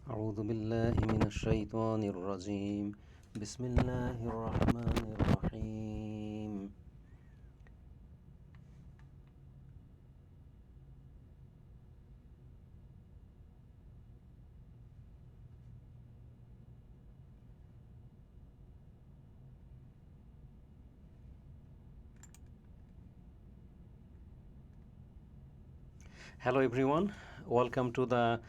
أعوذ بالله من الشيطان الرجيم بسم الله الرحمن الرحيم Hello everyone, welcome to the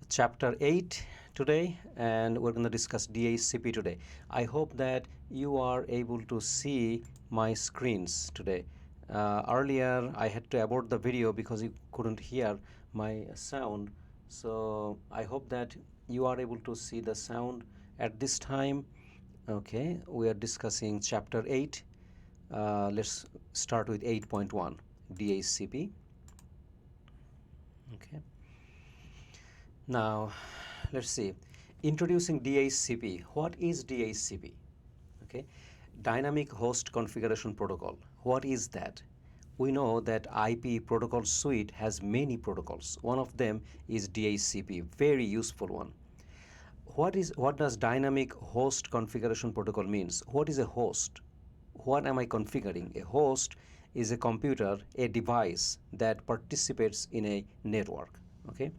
chapter 8 today, and we're going to discuss DHCP today. I hope that you are able to see my screens today. Earlier I had to abort the video because you couldn't hear my sound, so I hope that you are able to see the sound at this time. Okay, we are discussing chapter 8. Let's start with 8.1 DHCP. Okay. Now, let's see. Introducing DHCP. What is DHCP? Okay. Dynamic Host Configuration Protocol. What is that? We know that IP protocol suite has many protocols. One of them is DHCP, very useful one. What does Dynamic Host Configuration Protocol means? What is a host? What am I configuring? A host is a computer, a device that participates in a network. Okay,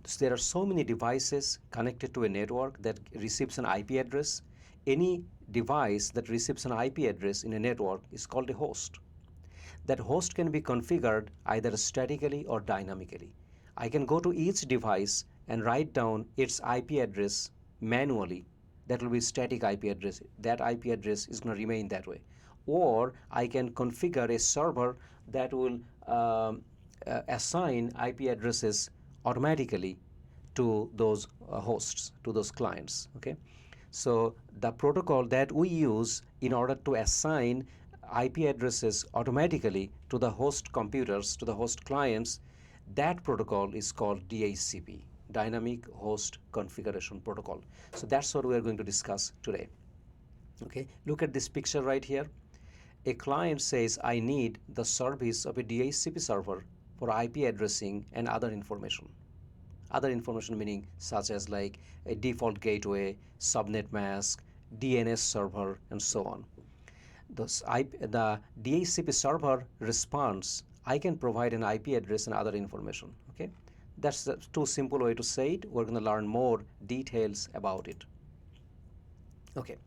so there are so many devices connected to a network that receives an IP address. Any device that receives an IP address in a network is called a host. That host can be configured either statically or dynamically. I can go to each device and write down its IP address manually. That will be static IP address. That IP address is going to remain that way. Or I can configure a server that will assign IP addresses automatically to those hosts, to those clients. Okay, so the protocol that we use in order to assign IP addresses automatically to the host computers, to the host clients, that protocol is called DHCP, Dynamic Host Configuration Protocol. So that's what we are going to discuss today. Okay, look at this picture right here. A client says, I need the service of a DHCP server for IP addressing and other information. Other information meaning such as like a default gateway, subnet mask, DNS server, and so on. The DHCP server responds, I can provide an IP address and other information. Okay, that's the too simple way to say it. We're going to learn more details about it. Okay.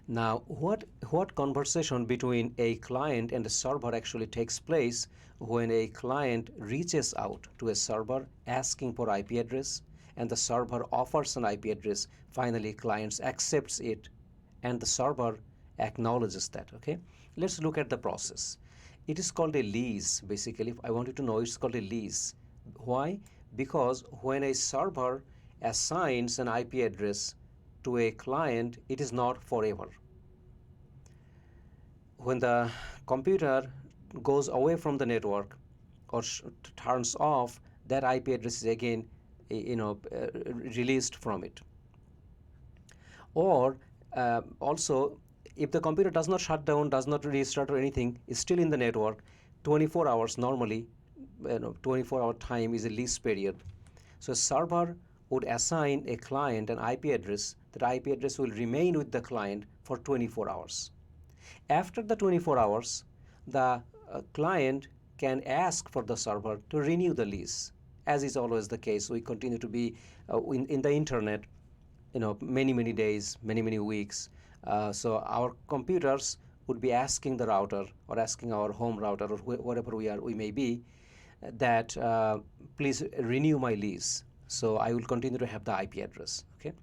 Now, what conversation between a client and a server actually takes place when a client reaches out to a server asking for IP address and the server offers an IP address? Finally, client accepts it and the server acknowledges that. Okay, let's look at the process. It is called a lease. Basically, if I want you to know, it's called a lease. Why? Because when a server assigns an IP address to a client, it is not forever. When the computer goes away from the network or turns off, that IP address is again released from it. Or also, if the computer does not shut down, does not restart or anything, is still in the network, 24 hours normally, 24-hour time is a lease period. So a server would assign a client an IP address. That IP address will remain with the client for 24 hours. After the 24 hours, the client can ask for the server to renew the lease. As is always the case, we continue to be in the internet, many days, many weeks. So our computers would be asking the router or asking our home router or wherever we may be, that please renew my lease. So I will continue to have the IP address. Okay.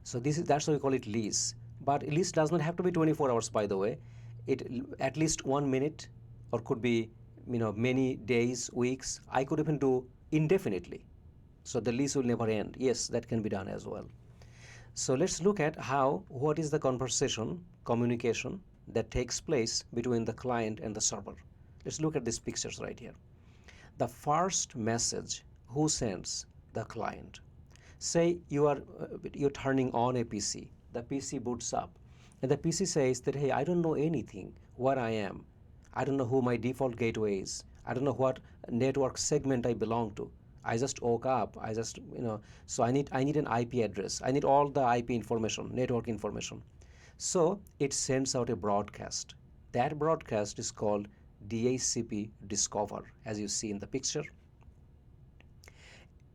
So that's why we call it lease. But lease does not have to be 24 hours, by the way. It at least 1 minute, or could be many days, weeks. I could even do indefinitely. So the lease will never end. Yes, that can be done as well. So let's look at what is the conversation, communication that takes place between the client and the server. Let's look at these pictures right here. The first message, who sends? The client. Say you're turning on a PC. The PC boots up and the PC says that, hey, I don't know anything, where I am. I don't know who my default gateway is. I don't know what network segment I belong to. I just woke up. I just, so I need an IP address. I need all the IP information, network information. So it sends out a broadcast. That broadcast is called DHCP Discover, as you see in the picture.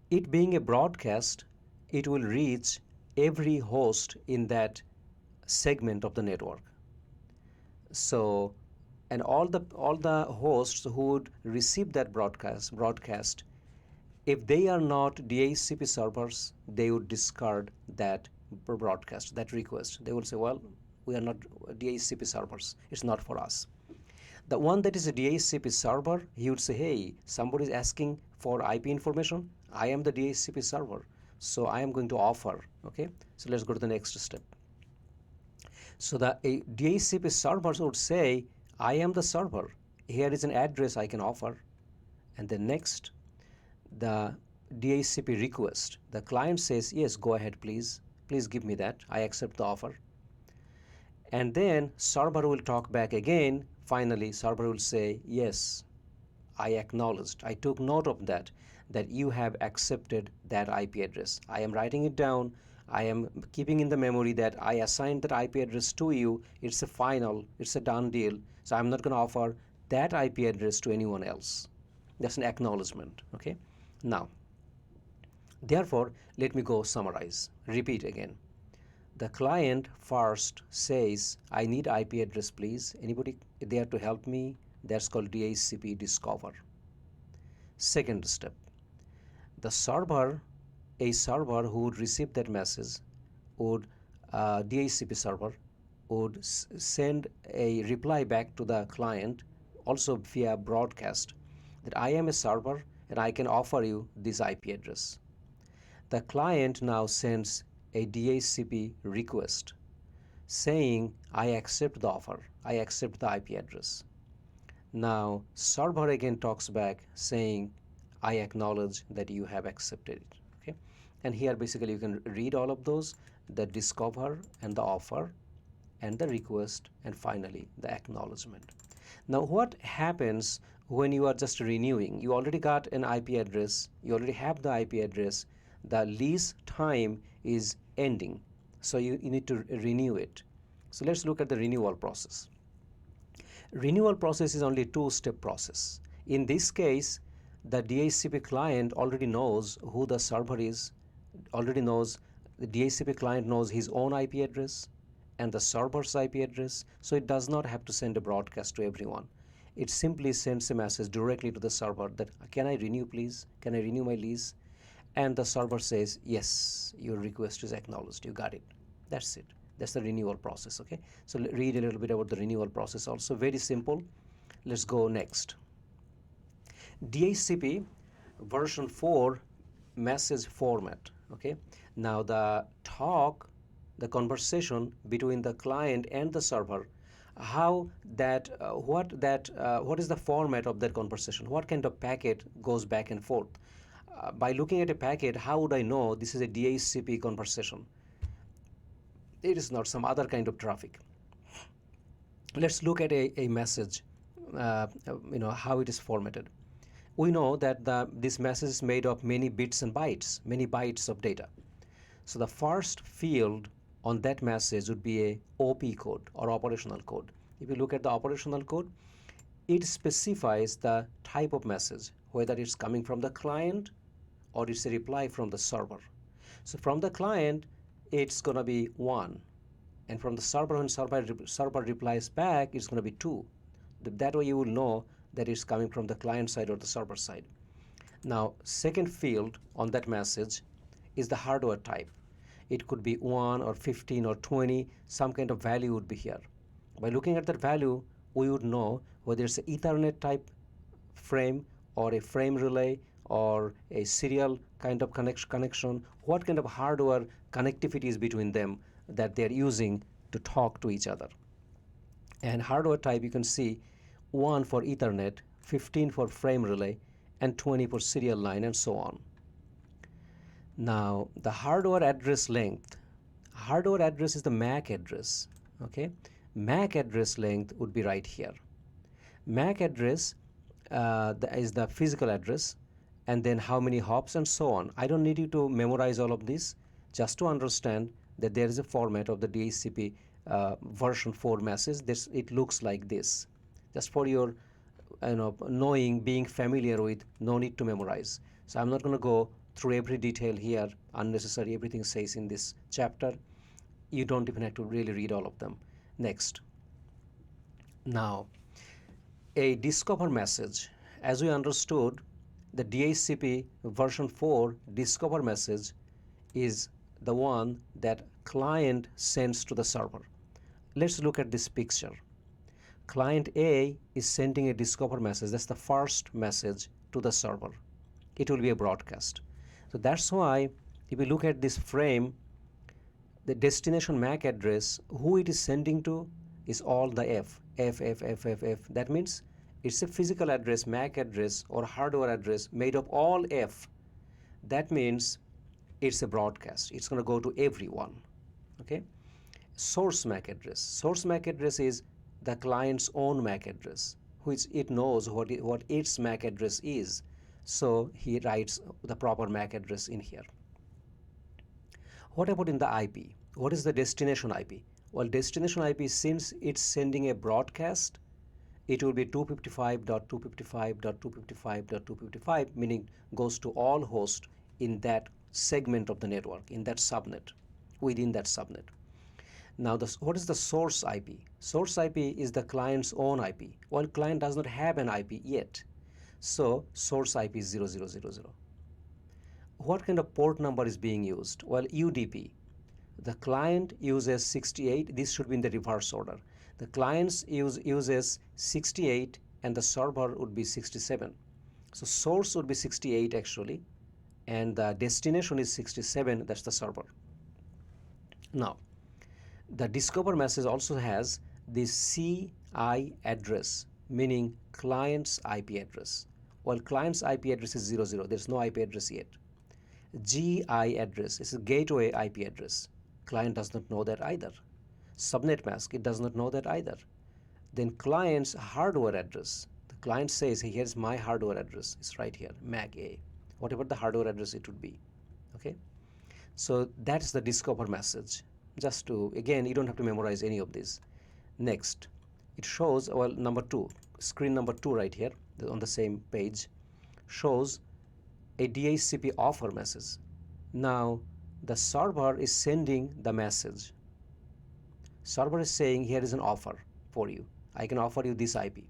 It being a broadcast, it will reach every host in that segment of the network. So, and all the hosts who would receive that broadcast, if they are not DHCP servers, they would discard that broadcast, that request. They will say, well, we are not DHCP servers. It's not for us. The one that is a DHCP server, he would say, hey, somebody is asking for IP information. I am the DHCP server, so I am going to offer. Okay, so let's go to the next step. So the DHCP servers would say, I am the server. Here is an address I can offer. And then next, the DHCP request. The client says, yes, go ahead, please. Please give me that. I accept the offer. And then server will talk back again. Finally, server will say, yes, I acknowledged. I took note of that you have accepted that IP address. I am writing it down. I am keeping in the memory that I assigned that IP address to you. It's a final, it's a done deal. So I'm not going to offer that IP address to anyone else. That's an acknowledgement. Okay. Now, therefore, let me go summarize. Repeat again. The client first says, I need IP address, please. Anybody there to help me? That's called DHCP Discover. Second step, the server, a server who would receive that message would, DHCP server would send a reply back to the client, also via broadcast, that I am a server and I can offer you this IP address. The client now sends a DHCP request saying, I accept the offer, I accept the IP address. Now, server again talks back saying, I acknowledge that you have accepted it. Okay, and here basically you can read all of those, the discover and the offer and the request, and finally the acknowledgement. Now, what happens when you are just renewing? You already got an IP address, you already have the IP address, the lease time is ending, so you need to renew it. So let's look at the renewal process. Renewal process is only a two-step process. In this case, the DHCP client already knows who the server is, already knows, the DHCP client knows his own IP address and the server's IP address, so it does not have to send a broadcast to everyone. It simply sends a message directly to the server that, can I renew please? Can I renew my lease? And the server says, yes, your request is acknowledged, you got it. That's it. That's the renewal process. Okay, so read a little bit about the renewal process also. Very simple. Let's go next. DHCP version 4 message format. Okay, now the conversation between the client and the server, how that what is the format of that conversation? What kind of packet goes back and forth? By looking at a packet, how would I know this is a DHCP conversation? It is not some other kind of traffic. Let's look at a message, how it is formatted. We know that this message is made of many bits and bytes, many bytes of data. So the first field on that message would be a OP code or operational code. If you look at the operational code, it specifies the type of message, whether it's coming from the client or it's a reply from the server. So from the client, it's going to be 1. And from the server, when server replies back, it's going to be 2. That way you will know that it's coming from the client side or the server side. Now, second field on that message is the hardware type. It could be 1 or 15 or 20, some kind of value would be here. By looking at that value, we would know whether it's an Ethernet type frame or a frame relay or a serial kind of connection, what kind of hardware connectivity is between them that they're using to talk to each other. And hardware type, you can see 1 for Ethernet, 15 for frame relay, and 20 for serial line, and so on. Now, the hardware address length. Hardware address is the MAC address. Okay, MAC address length would be right here. MAC address is the physical address, and then how many hops and so on. I don't need you to memorize all of this, just to understand that there is a format of the DHCP version 4 message. It looks like this. Just for your knowing, being familiar with, no need to memorize. So I'm not going to go through every detail here, unnecessary. Everything says in this chapter. You don't even have to really read all of them. Next. Now, a discover message. As we understood, the DHCP version 4 discover message is the one that client sends to the server. Let's look at this picture. Client A is sending a discover message. That's the first message to the server. It will be a broadcast. So that's why if you look at this frame, the destination MAC address, who it is sending to is all the F. That means it's a physical address, MAC address, or hardware address made of all F. That means it's a broadcast. It's going to go to everyone. Okay. Source MAC address. Source MAC address is the client's own MAC address, which it knows what its MAC address is. So he writes the proper MAC address in here. What about in the IP? What is the destination IP? Well, destination IP, since it's sending a broadcast, it will be 255.255.255.255, meaning goes to all hosts in that segment of the network, in that subnet, within that subnet. Now, what is the source IP? Source IP is the client's own IP. Well, client does not have an IP yet. So, source IP is 0000. What kind of port number is being used? Well, UDP. The client uses 68. This should be in the reverse order. The client uses 68 and the server would be 67. So source would be 68 actually, and the destination is 67. That's the server. Now, the discover message also has this CI address, meaning client's IP address. Well, client's IP address is 00. There's no IP address yet. GI address is a gateway IP address. Client does not know that either. Subnet mask, it does not know that either. Then client's hardware address. The client says, hey, here's my hardware address. It's right here, MAC A. Whatever the hardware address it would be. Okay. So that's the discover message. Just to, again, you don't have to memorize any of this. Next, it shows, well, number 2, screen number 2 right here on the same page, shows a DHCP offer message. Now, the server is sending the message. Server is saying, here is an offer for you. I can offer you this IP.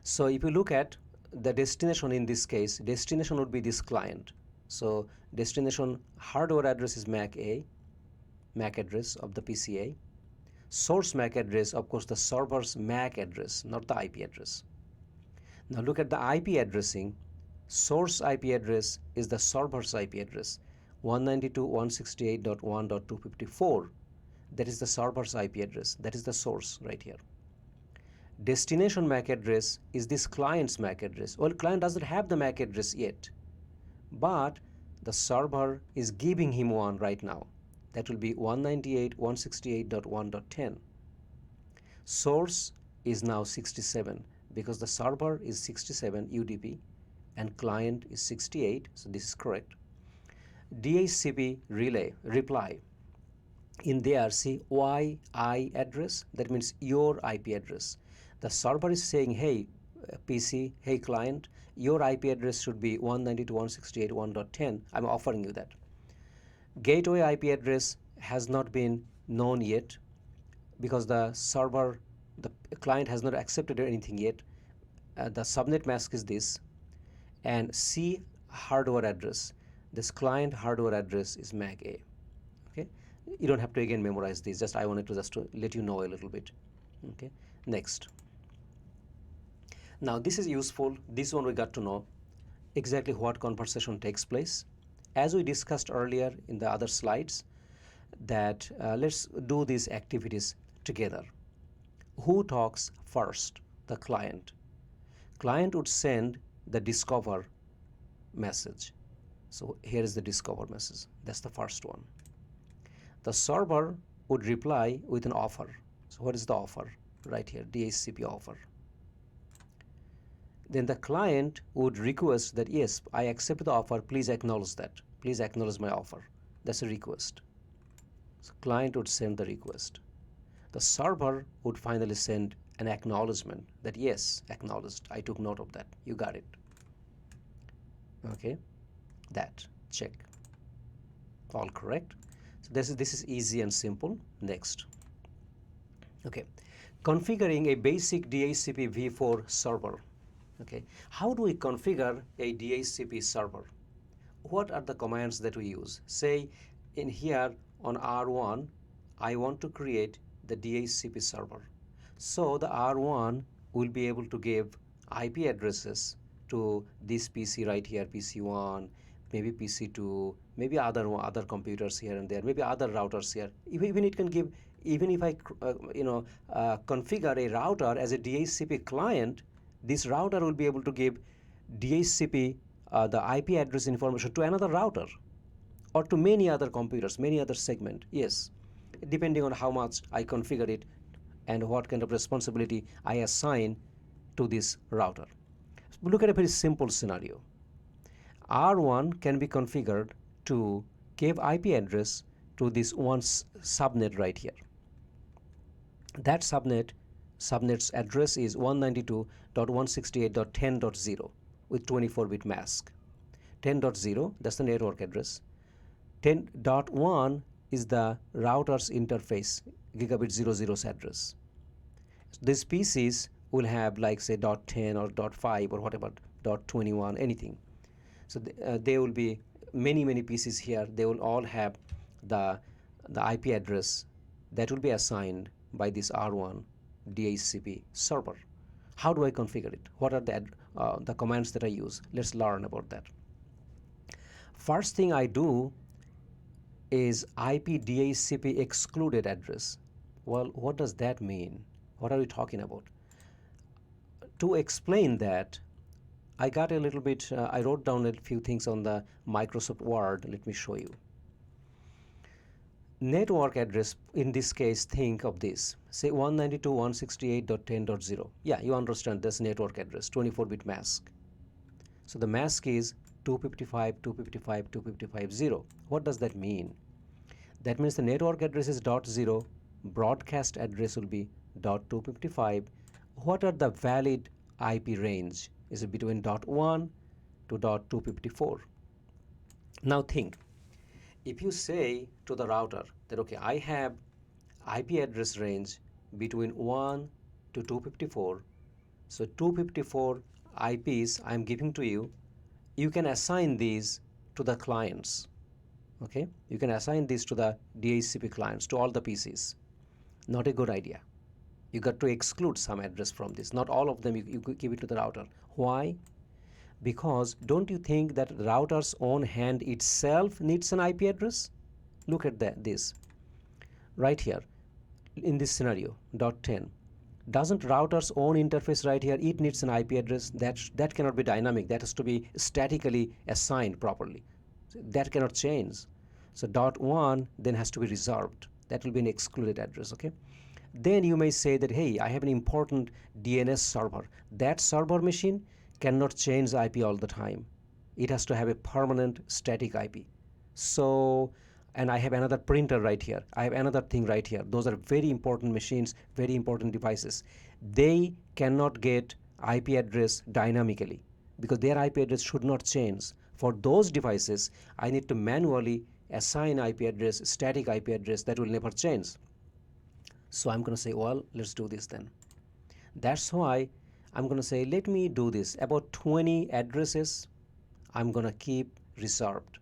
So if you look at the destination in this case, destination would be this client. So destination hardware address is MAC A, MAC address of the PCA. Source MAC address, of course, the server's MAC address, not the IP address. Now look at the IP addressing. Source IP address is the server's IP address, 192.168.1.254. That is the server's IP address. That is the source right here. Destination MAC address is this client's MAC address. Well, client doesn't have the MAC address yet, but the server is giving him one right now. That will be 198.168.1.10. Source is now 67 because the server is 67 UDP and client is 68, so this is correct. DHCP Relay, reply. In there, see YI address, that means your IP address. The server is saying, hey PC, hey client, your IP address should be 192.168.1.10. I'm offering you that. Gateway IP address has not been known yet because the server, the client has not accepted anything yet. The subnet mask is this. And C hardware address, this client hardware address is MAC A. Okay, you don't have to again memorize this, just I wanted to just to let you know a little bit. Okay, next. Now this is useful. This one we got to know exactly what conversation takes place. As we discussed earlier in the other slides, that let's do these activities together. Who talks first? The client. Client would send the discover message. So here is the discover message. That's the first one. The server would reply with an offer. So what is the offer? Right here, DHCP offer. then the client would request that, yes, I accept the offer, please acknowledge that. Please acknowledge my offer. That's a request. So client would send the request. The server would finally send an acknowledgement that, yes, acknowledged, I took note of that, you got it. Okay, that, check. All correct. So this is easy and simple. Next. Okay, configuring a basic DHCP v4 server. Okay, how do we configure a DHCP server? What are the commands that we use? Say in here on R1, I want to create the DHCP server. So the R1 will be able to give IP addresses to this PC right here, PC1, maybe PC2, maybe other computers here and there, maybe other routers here. Even it can give, even if I configure a router as a DHCP client, this router will be able to give DHCP the IP address information to another router or to many other computers, many other segment. Yes, depending on how much I configure it and what kind of responsibility I assign to this router. Look at a very simple scenario. R1 can be configured to give IP address to this one subnet right here. That subnet's address is 192.168.10.0 with 24-bit mask. 10.0, that's the network address. 10.1 is the router's interface, gigabit 00's address. These PCs will have like say .10 or .5 or whatever, .21, anything. So there will be many PCs here. They will all have the IP address that will be assigned by this R1 DHCP server. How do I configure it? What are the commands that I use? Let's learn about that. First thing I do is IP DHCP excluded address. Well, what does that mean? What are we talking about? To explain that, I got a little bit, I wrote down a few things on the Microsoft Word. Let me show you. Network address, in this case, think of this. Say 192.168.10.0. Yeah, you understand this network address, 24-bit mask. So the mask is 255.255.255.0. What does that mean? That means the network address is .0, broadcast address will be .255. What are the valid IP range? Is it between .1 to .254? Now think, if you say to the router that, okay, I have IP address range between 1 to 254, so 254 IPs I'm giving to you, you can assign these to the clients. Okay, you can assign these to the DHCP clients, to all the PCs. Not a good idea. You got to exclude some address from this. Not all of them you give it to the router. Why? Because don't you think that the router's own hand itself needs an IP address? Look at this. Right here, in this scenario, .10. Doesn't router's own interface right here, it needs an IP address? That cannot be dynamic. That has to be statically assigned properly. That cannot change. So .1 then has to be reserved. That will be an excluded address, okay? Then you may say that, hey, I have an important DNS server. That server machine cannot change the IP all the time. It has to have a permanent static IP. So, and I have another printer right here. I have another thing right here. Those are very important machines, very important devices. They cannot get IP address dynamically because their IP address should not change. For those devices, I need to manually assign IP address, static IP address that will never change. So I'm going to say, well, let's do this then. That's why I'm going to say, let me do this. About 20 addresses I'm going to keep reserved.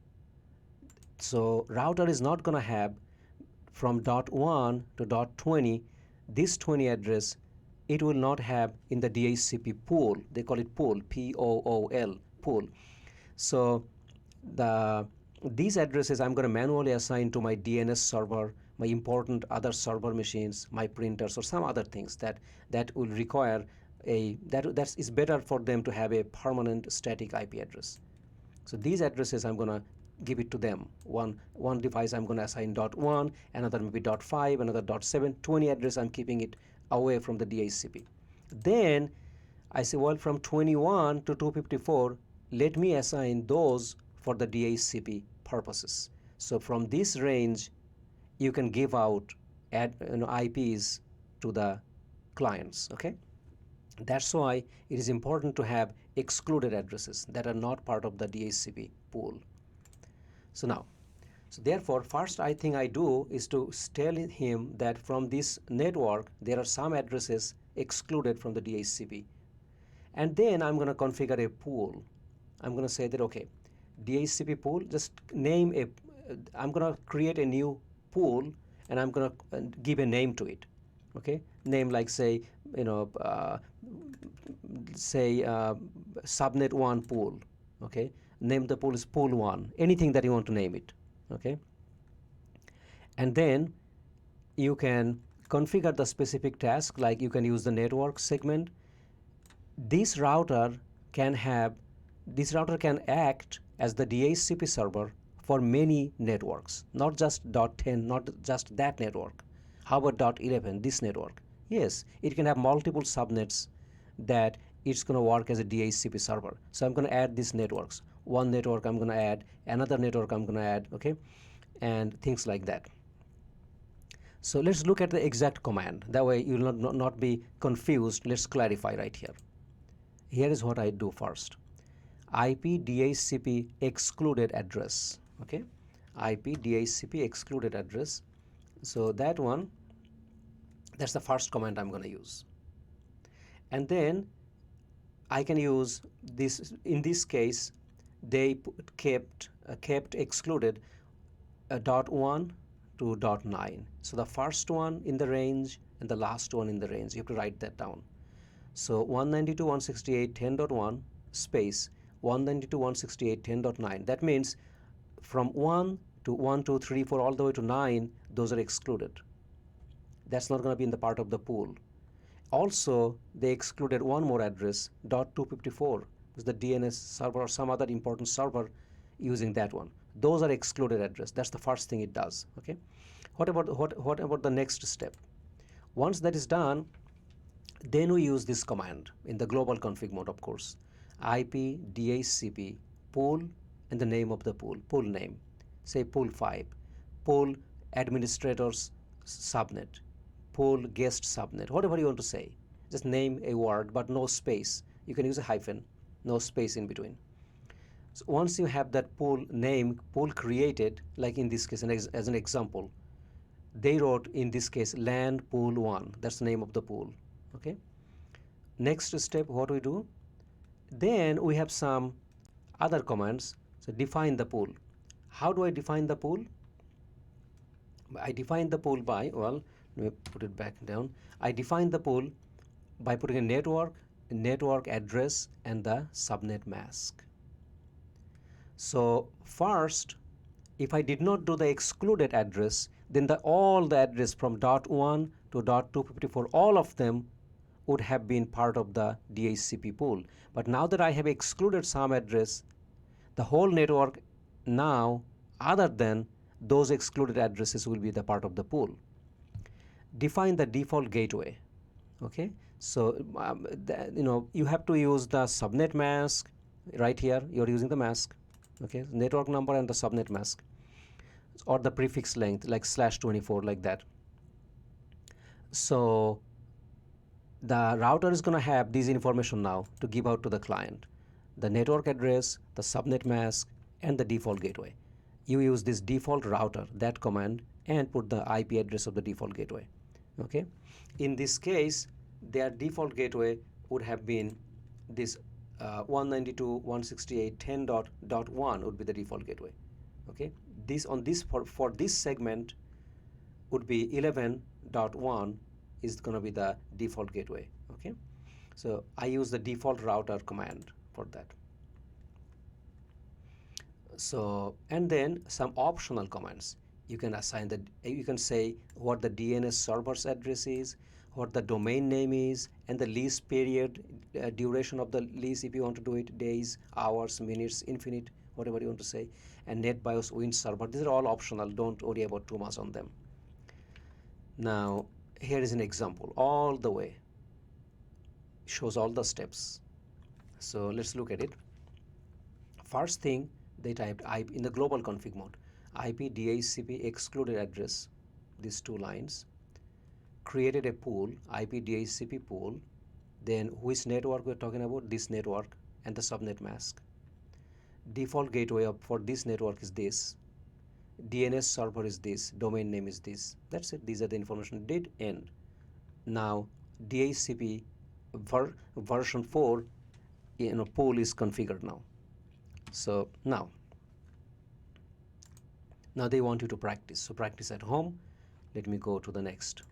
So router is not going to have from .1 to .20, this 20 address, it will not have in the DHCP pool. They call it pool, P-O-O-L, pool. So these addresses I'm going to manually assign to my DNS server, my important other server machines, my printers, or some other things that will require that is better for them to have a permanent static IP address. So these addresses I'm going to give it to them. One device I'm going to assign .1, another maybe .5, another .7, 20 address I'm keeping it away from the DHCP. Then I say, well, from 21 to 254, let me assign those for the DHCP purposes. So from this range, you can give out IPs to the clients, okay? That's why it is important to have excluded addresses that are not part of the DHCP pool. So therefore, first I think I do is to tell him that from this network, there are some addresses excluded from the DHCP. And then I'm going to configure a pool. I'm going to say that, okay, DHCP pool, just name a, I'm going to create a new pool and I'm going to give a name to it. Okay, name like say, subnet 1 pool. Okay, name the pool is pool 1, anything that you want to name it. Okay, and then you can configure the specific task, like you can use the network segment. This router can act as the DHCP server for many networks, not just .10, not just that network. How about .11, this network? Yes, it can have multiple subnets that it's going to work as a DHCP server. So I'm going to add these networks. One network I'm going to add, another network I'm going to add, okay, and things like that. So let's look at the exact command. That way you will not be confused. Let's clarify right here. Here is what I do first. IP DHCP excluded address. Okay, IP DHCP excluded address. So that one, that's the first command I'm going to use. And then I can use this. In this case, they kept excluded .1 to .9. So the first one in the range and the last one in the range. You have to write that down. So 192.168.10.1 space 192.168.10.9. That means from 1 to 1, 2, 3, 4 all the way to 9, those are excluded. That's not going to be in the part of the pool. Also, they excluded one more address, .254, is the DNS server or some other important server using that one. Those are excluded address. That's the first thing it does. Okay. What about the next step? Once that is done, then we use this command in the global config mode, of course. IP DHCP pool and the name of the pool name. Say pool 5, pool administrators subnet, pool guest subnet, whatever you want to say. Just name a word, but no space. You can use a hyphen, no space in between. So once you have that pool name, pool created, like in this case, as an example, they wrote in this case LAN pool 1. That's the name of the pool. Okay. Next step, what we do? Then we have some other commands. So define the pool. How do I define the pool? I define the pool by, well, let me put it back down. I define the pool by putting a network address, and the subnet mask. So first, if I did not do the excluded address, then all the address from .1 to .254, all of them would have been part of the DHCP pool. But now that I have excluded some address, the whole network now, other than those excluded addresses, will be the part of the pool. Define the default gateway. Okay, so you have to use the subnet mask right here. You're using the mask. Okay, network number and the subnet mask, or the prefix length like /24, like that. So the router is going to have this information now to give out to the client: the network address, the subnet mask, and the default gateway. You use this default router, that command, and put the IP address of the default gateway. Okay, in this case, their default gateway would have been this 192.168.10.1 would be the default gateway. Okay, for this segment would be 11.1 is going to be the default gateway. Okay, so I use the default router command for that. So, and then some optional commands. You can assign you can say what the DNS server's address is, what the domain name is, and the lease period, duration of the lease if you want to do it, days, hours, minutes, infinite, whatever you want to say, and NetBIOS Win server. These are all optional. Don't worry about too much on them. Now, here is an example all the way shows all the steps. So let's look at it. First thing, they typed IP in the global config mode, IP DHCP excluded address, these two lines, created a pool, IP DHCP pool, then which network we're talking about, this network, and the subnet mask. Default gateway for this network is this, DNS server is this, domain name is this. That's it. These are the information. Did end. Now DHCP version 4 pool is configured now. So now they want you to practice. So practice at home. Let me go to the next.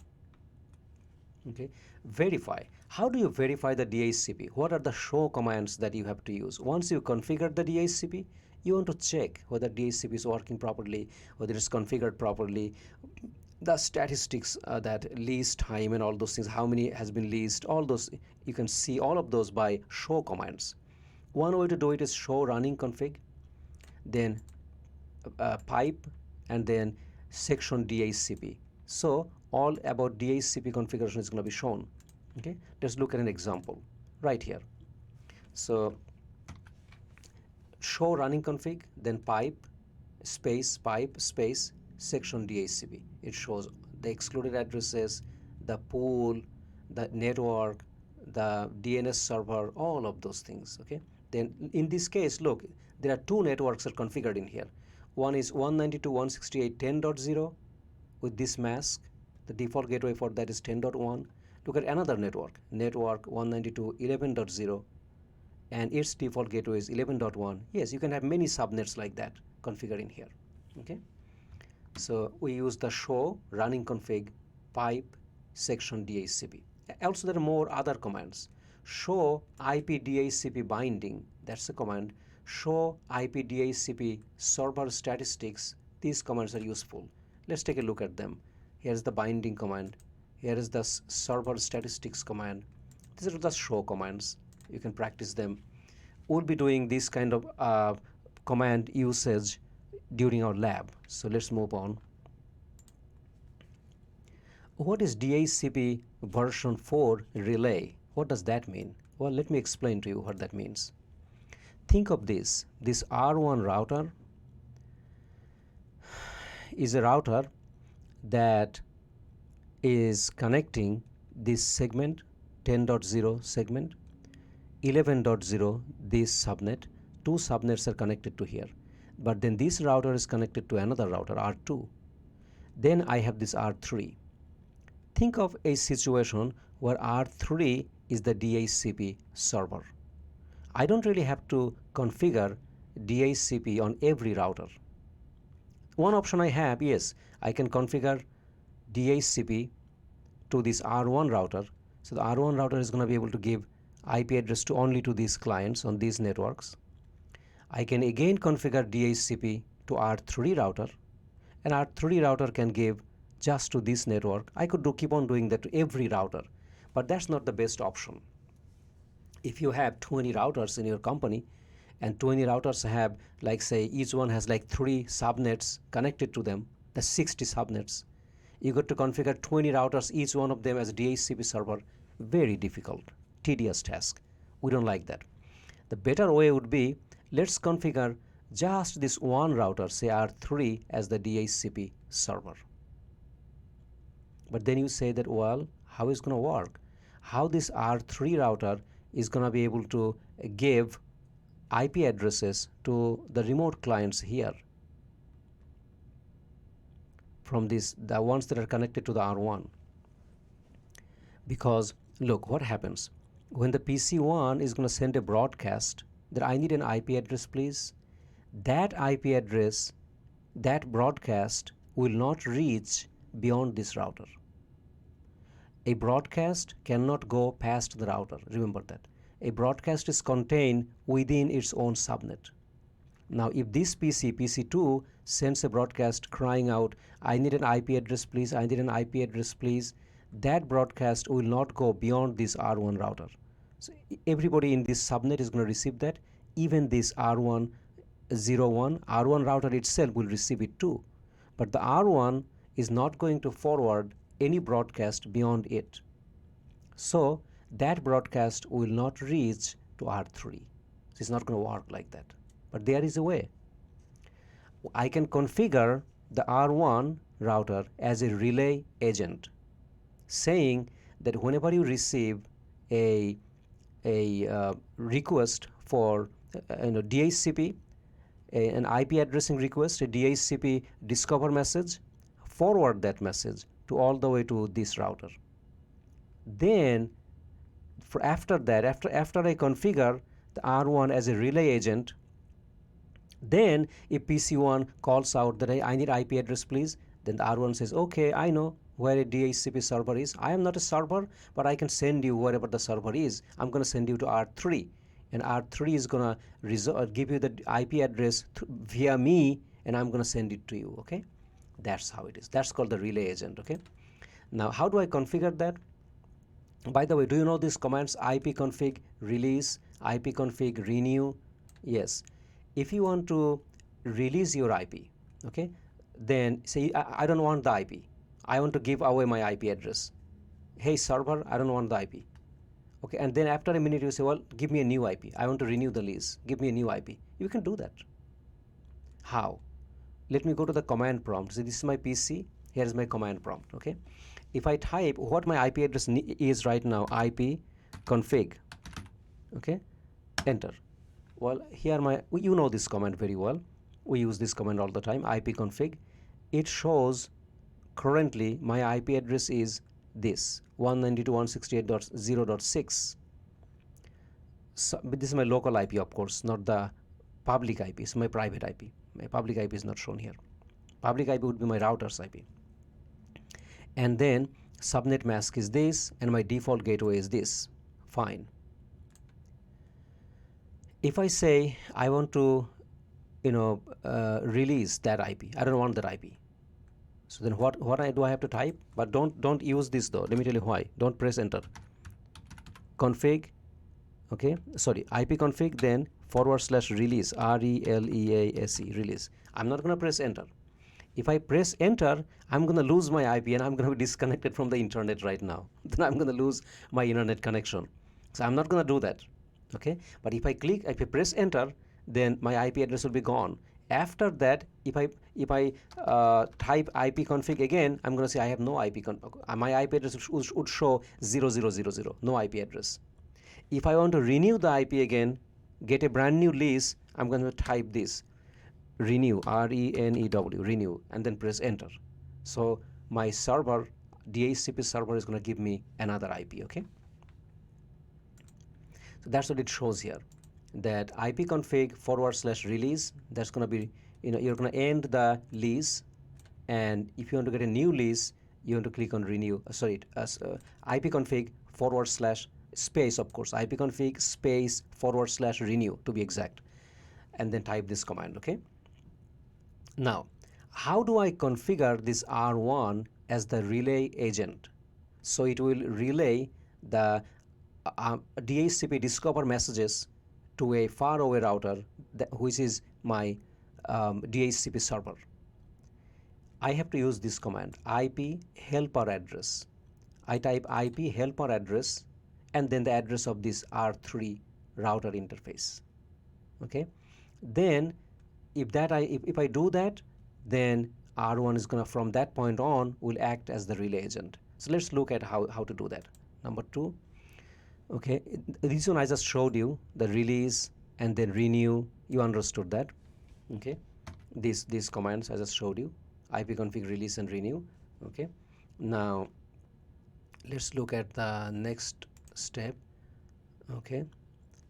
Okay, verify. How do you verify the DHCP? What are the show commands that you have to use? Once you configure the DHCP, you want to check whether DHCP is working properly, whether it's configured properly, the statistics, that lease time and all those things, how many has been leased, all those, you can see all of those by show commands. One way to do it is show running config, then pipe, and then section DHCP. So all about DHCP configuration is going to be shown. Okay, let's look at an example right here. So show running config, then pipe space section DHCP. It shows the excluded addresses, the pool, the network, the DNS server, all of those things. Okay, then in this case, look, there are two networks are configured in here. One is 192.168.10.0 with this mask. The default gateway for that is 10.1. Look at another network 192.11.0, and its default gateway is 11.1. Yes, you can have many subnets like that configured in here. Okay, so we use the show running config pipe section DHCP. Also there are more other commands. Show IP DHCP binding, that's the command. Show IP DHCP server statistics. These commands are useful. Let's take a look at them. Here's the binding command. Here is the server statistics command. These are the show commands. You can practice them. We'll be doing this kind of command usage during our lab. So let's move on. What is DHCP version 4 relay? What does that mean? Well, let me explain to you what that means. Think of this. This R1 router is a router that is connecting this segment 10.0 segment, 11.0 this subnet. Two subnets are connected to here, but then this router is connected to another router R2. Then I have this R3. Think of a situation where R3 is the DHCP server. I don't really have to configure DHCP on every router. One option I have, yes, I can configure DHCP to this R1 router. So the R1 router is going to be able to give IP address to only to these clients on these networks. I can again configure DHCP to R3 router, and R3 router can give just to this network. I could keep on doing that to every router, but that's not the best option. If you have 20 routers in your company, and 20 routers have, like, say, each one has like 3 subnets connected to them, that's 60 subnets. You got to configure 20 routers, each one of them as a DHCP server. Very difficult, tedious task. We don't like that. The better way would be, let's configure just this one router, say R3, as the DHCP server. But then you say that, well, how is it going to work? How this R3 router is going to be able to give IP addresses to the remote clients here from the ones that are connected to the R1? Because look what happens when the PC1 is going to send a broadcast that I need an IP address, please. That IP address, that broadcast will not reach beyond this router. A broadcast cannot go past the router. Remember that. A broadcast is contained within its own subnet. Now, if this PC2, sends a broadcast crying out, I need an IP address, please, I need an IP address, please, that broadcast will not go beyond this R1 router. So everybody in this subnet is going to receive that. Even this R101, R1 router itself will receive it too. But the R1 is not going to forward any broadcast beyond it. So that broadcast will not reach to R3. It's not going to work like that. But there is a way. I can configure the R1 router as a relay agent, saying that whenever you receive a request for DHCP, an IP addressing request, a DHCP discover message, forward that message to all the way to this router. Then after that, after I configure the R1 as a relay agent, then if PC1 calls out that I need IP address please, then the R1 says, okay, I know where a DHCP server is. I am not a server, but I can send you wherever the server is. I'm going to send you to R3, and R3 is going to give you the IP address via me, and I'm going to send it to you. Okay, that's how it is. That's called the relay agent. Okay, now how do I configure that? By the way, do you know these commands? ipconfig release, ipconfig renew. Yes, if you want to release your IP, okay, then say I don't want the IP. I want to give away my IP address. Hey server, I don't want the IP. Okay, and then after a minute you say, well, give me a new IP. I want to renew the lease. Give me a new IP. You can do that. How? Let me go to the command prompt. So this is my PC. Here is my command prompt. Okay, if I type what my IP address is right now, IP config. Okay, enter. Well, here you know this command very well. We use this command all the time, IP config. It shows currently my IP address is this 192.168.0.6. So, but this is my local IP, of course, not the public IP. It's my private IP. My public IP is not shown here. Public IP would be my router's IP. And then subnet mask is this, and my default gateway is this. Fine. If I say I want to, release that IP, I don't want that IP. So then what do I have to type? But don't use this though. Let me tell you why. Don't press enter. Config, okay, sorry, IP config, then /release, RELEASE, release. I'm not going to press enter. If I press enter, I'm going to lose my IP and I'm going to be disconnected from the internet right now. Then I'm going to lose my internet connection. So I'm not going to do that. Okay, but if I press enter, then my IP address will be gone. After that, if I type IP config again, I'm going to say I have no IP my IP address would show 0000, no IP address. If I want to renew the IP again, get a brand new lease, I'm going to type this renew, RENEW, renew, and then press enter. So my server, DHCP server, is going to give me another IP. Okay, so that's what it shows here, that IP config /release, that's going to be, you're going to end the lease, and if you want to get a new lease, you want to click on renew. IP config / space, of course, IP config space / renew to be exact, and then type this command. Okay, now how do I configure this R1 as the relay agent? So it will relay the DHCP discover messages to a faraway router, which is my DHCP server. I have to use this command, IP helper address. I type IP helper address and then the address of this R3 router interface. Okay, then if I do that, then R1 is going to, from that point on, will act as the relay agent. So let's look at how to do that. Number 2. Okay, this one I just showed you, the release and then renew. You understood that. Okay, these commands I just showed you, IP config release and renew. Okay, now let's look at the next step. Okay,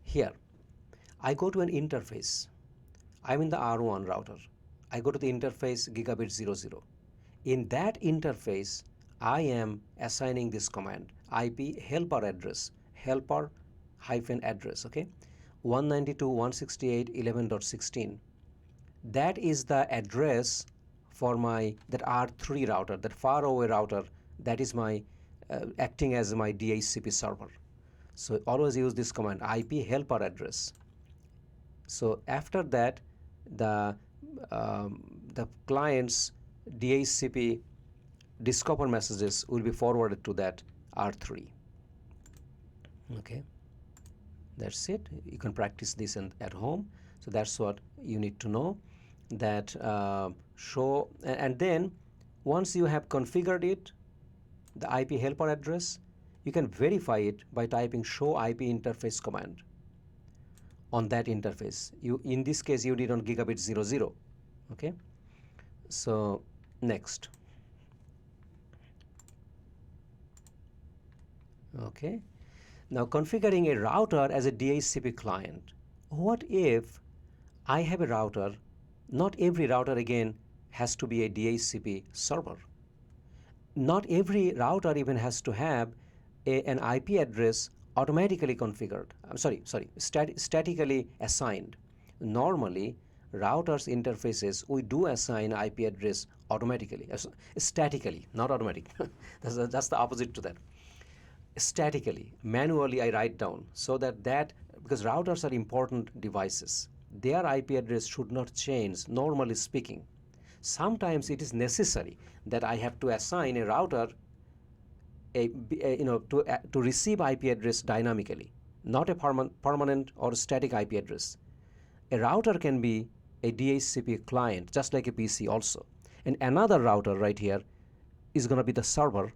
here I go to an interface. I'm in the R1 router. I go to the interface gigabit 00. In that interface, I am assigning this command, IP helper address, helper -address. Okay, 192.168.11.16. That is the address for that R3 router, that faraway router. That is my acting as my DHCP server. So always use this command, IP helper address. So after that, the client's DHCP discover messages will be forwarded to that R3. Okay, that's it. You can practice this at home. So that's what you need to know, that show, and then once you have configured it, the IP helper address, you can verify it by typing show IP interface command on that interface. In this case you did on gigabit 00. Okay, so next. Okay, now configuring a router as a DHCP client. What if I have a router? Not every router again has to be a DHCP server. Not every router even has to have an IP address automatically configured. I'm sorry, statically assigned. Normally, routers interfaces, we do assign IP address automatically, statically, not automatic. That's the opposite to that. Statically, manually I write down, so that because routers are important devices, their IP address should not change, normally speaking. Sometimes it is necessary that I have to assign a router to receive IP address dynamically, not a permanent or static IP address. A router can be a DHCP client, just like a PC also. And another router right here is going to be the server.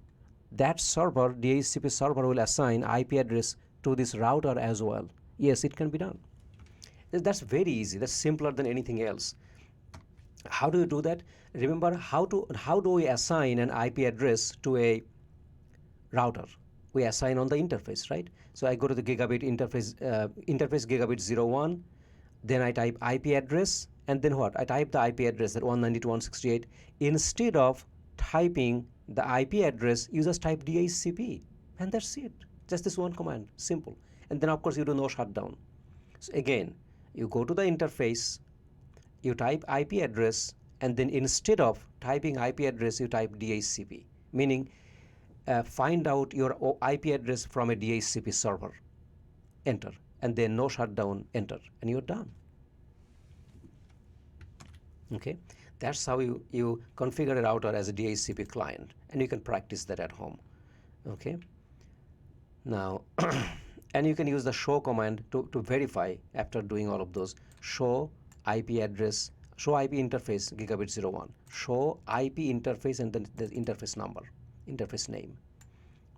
That server, DHCP server, will assign IP address to this router as well. Yes, it can be done. That's very easy. That's simpler than anything else. How do you do that? Remember, how do we assign an IP address to a router? We assign on the interface, right? So I go to the gigabit interface, interface gigabit 01, then I type IP address, and then what? I type the IP address at 192.168. Instead of typing the IP address, you just type DHCP, and that's it. Just this one command, simple. And then of course you do no shutdown. So again, you go to the interface, you type IP address, and then instead of typing IP address, you type DHCP, meaning find out your IP address from a DHCP server, enter, and then no shutdown, enter, and you're done. Okay, that's how you configure a router as a DHCP client, and you can practice that at home. Okay, now and you can use the show command to verify after doing all of those. Show IP address, show IP interface gigabit 01, show IP interface, and then the interface number, interface name.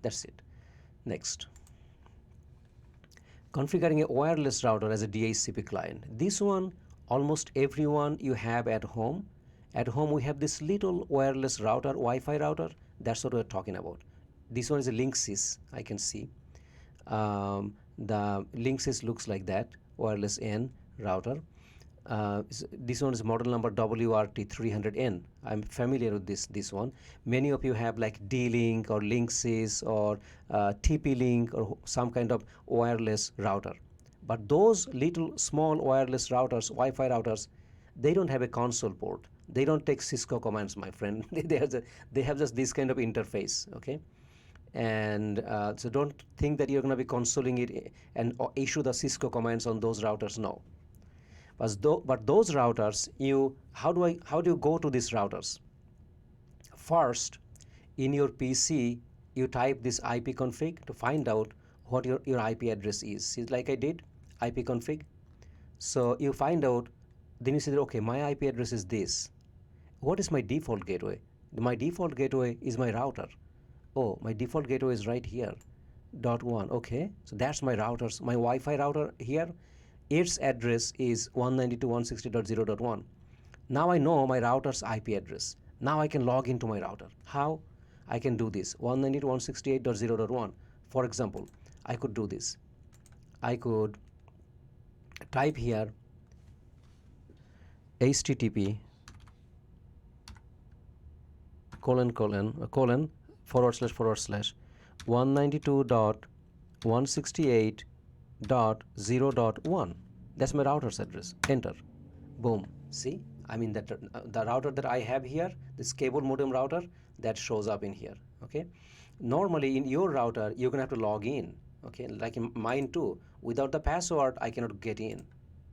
That's it. Next, configuring a wireless router as a DHCP client. This one almost everyone you have at home. At home we have this little wireless router, Wi-Fi router. That's what we're talking about. This one is a Linksys, I can see. The Linksys looks like that, wireless N router. This one is model number WRT300N. I'm familiar with this one. Many of you have like D-Link or Linksys or TP-Link or some kind of wireless router. But those little small wireless routers, Wi-Fi routers, they don't have a console port. They don't take Cisco commands, my friend. They have just this kind of interface, okay? And so don't think that you're going to be consoling it and issue the Cisco commands on those routers. No. But those routers, how do you go to these routers? First, in your PC, you type this ipconfig to find out what your IP address is. See, like I did, ipconfig. So you find out, then you say, okay, my IP address is this. What is my default gateway? My default gateway is my router. Oh, my default gateway is right here, .1. Okay, so that's my routers, my Wi-Fi router here. Its address is 192.168.0.1. Now I know my router's IP address. Now I can log into my router. How? I can do this, 192.168.0.1. For example, I could do this. I could type here http //192.168.0.1. That's my router's address. Enter. Boom. See, I mean that the router that I have here, this cable modem router, that shows up in here. Okay, normally in your router you're gonna have to log in. Okay, like in mine too. Without the password I cannot get in.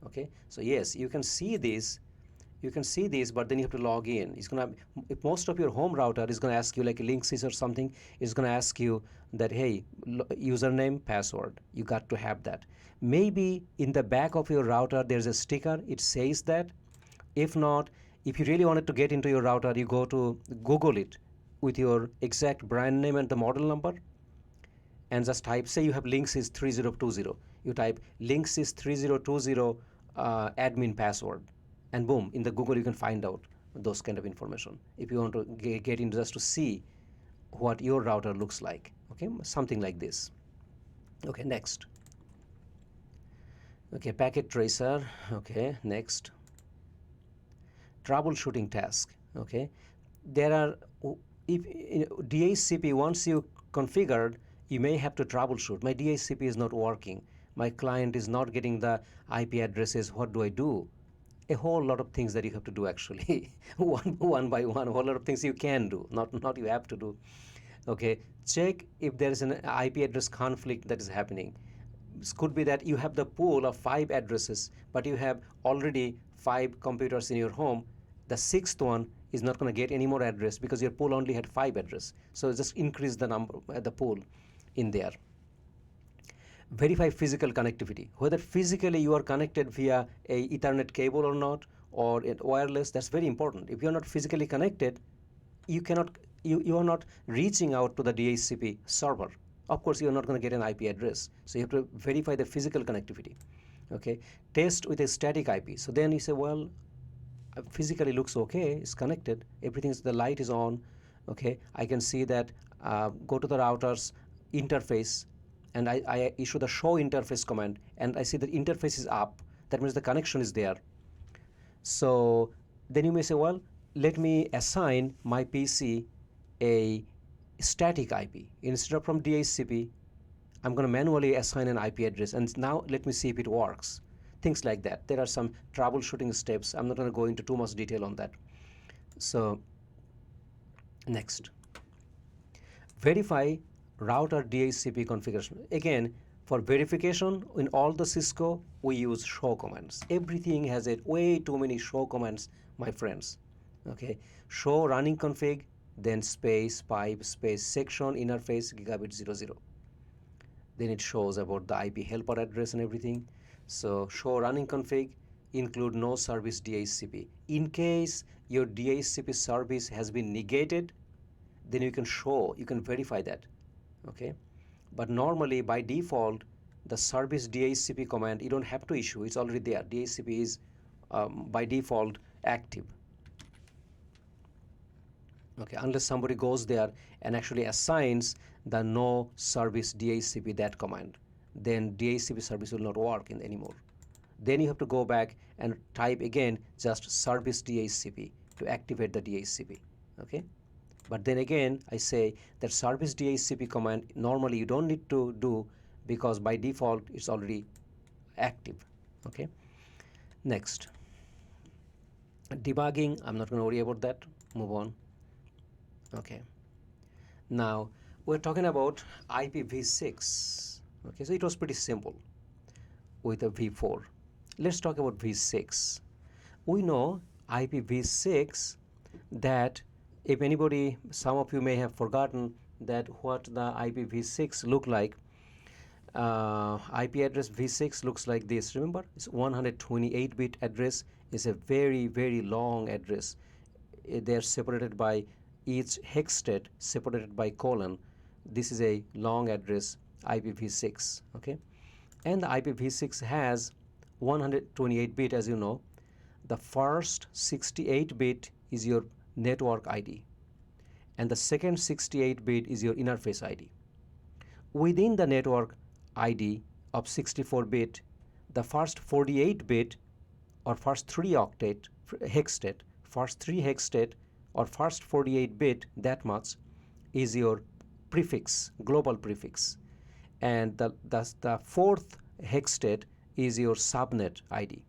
Okay, so yes, you can see this You can see this, but then you have to log in. It's gonna, if most of your home router is gonna ask you like a Linksys or something, it's gonna ask you that, hey, username, password. You got to have that. Maybe in the back of your router there's a sticker, it says that. If not, if you really wanted to get into your router, you go to Google it with your exact brand name and the model number, and just type, say you have Linksys 3020. You type Linksys 3020 admin password, and boom, in the Google you can find out those kind of information if you want to get into just to see what your router looks like. Okay, something like this. Okay, next. Okay, packet tracer. Okay, next. Troubleshooting task. Okay, there are, if DHCP, once you configured, you may have to troubleshoot. My DHCP is not working, my client is not getting the IP addresses, what do I do? A whole lot of things that you have to do actually. one by one, a whole lot of things you can do, not you have to do. Okay, check if there is an IP address conflict that is happening. This could be that you have the pool of 5 addresses, but you have already 5 computers in your home. The 6th one is not going to get any more address because your pool only had 5 address. So just increase the number, the pool in there. Verify physical connectivity, whether physically you are connected via a Ethernet cable or not, or wireless. That's very important. If you are not physically connected, you cannot, you are not reaching out to the DHCP server. Of course, you are not going to get an IP address. So you have to verify the physical connectivity. Okay, test with a static IP. So then you say, well, physically looks okay, it's connected, everything's, the light is on. Okay, I can see that. Go to the router's interface, and I issue the show interface command, and I see the interface is up. That means the connection is there. So then you may say, well, let me assign my PC a static IP. Instead of from DHCP, I'm going to manually assign an IP address, and now let me see if it works. Things like that. There are some troubleshooting steps. I'm not going to go into too much detail on that. So next, verify router DHCP configuration. Again, for verification in all the Cisco, we use show commands. Everything has a way too many show commands, my friends. Okay, show running config, then space pipe space section interface gigabit 00. Then it shows about the IP helper address and everything. So show running config, include no service DHCP. In case your DHCP service has been negated, then you can show, you can verify that. Okay, but normally by default, the service DHCP command you don't have to issue, it's already there. DHCP is by default active. Okay, unless somebody goes there and actually assigns the no service DHCP that command, then DHCP service will not work anymore. Then you have to go back and type again just service DHCP to activate the DHCP. Okay, but then again I say that service DHCP command normally you don't need to do because by default it's already active. Okay, next, debugging, I'm not going to worry about that, move on. Okay, now we're talking about IPv6. Okay, so it was pretty simple with a v4. Let's talk about v6. We know IPv6, that if anybody, some of you may have forgotten that what the IPv6 look like. IP address v6 looks like this. Remember, it's 128-bit address. Is a very, very long address. They are separated by each hex state separated by colon. This is a long address, IPv6. Okay, and the IPv6 has 128-bit, as you know. The first 68-bit is your network ID, and the second 68-bit is your interface ID. Within the network ID of 64-bit, the first 48-bit or first 3 octet hex state, first 3 hex state or first 48-bit, that much is your prefix, global prefix, and the fourth hex state is your subnet ID.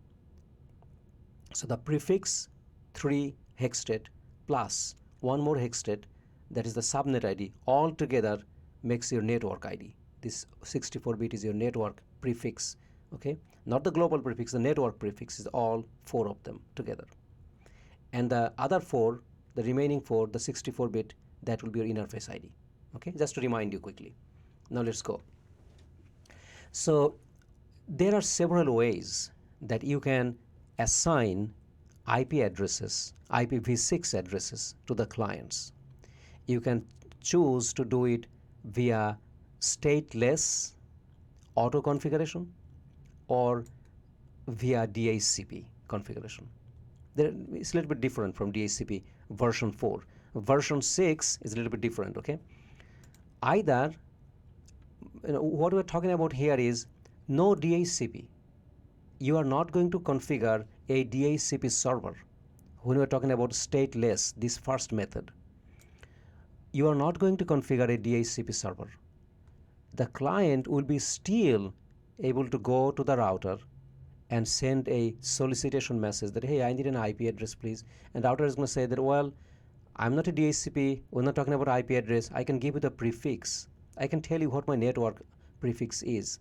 So the prefix 3 hex state plus one more hex state, that is the subnet ID, all together makes your network ID. This 64-bit is your network prefix. Okay, not the global prefix, the network prefix is all 4 of them together. and the other 4, the remaining 4, the 64-bit, that will be your interface ID. Okay, just to remind you quickly. Now let's go. So there are several ways that you can assign IP addresses, IPv6 addresses to the clients. You can choose to do it via stateless auto configuration or via DHCP configuration. It's a little bit different from DHCP version 4. Version 6 is a little bit different, okay? Either, what we're talking about here is no DHCP. You are not going to configure a DHCP server. When we're talking about stateless, this first method, you are not going to configure a DHCP server. The client will be still able to go to the router and send a solicitation message that, hey, I need an IP address, please. And the router is going to say that, well, I'm not a DHCP. We're not talking about IP address. I can give you the prefix. I can tell you what my network prefix is.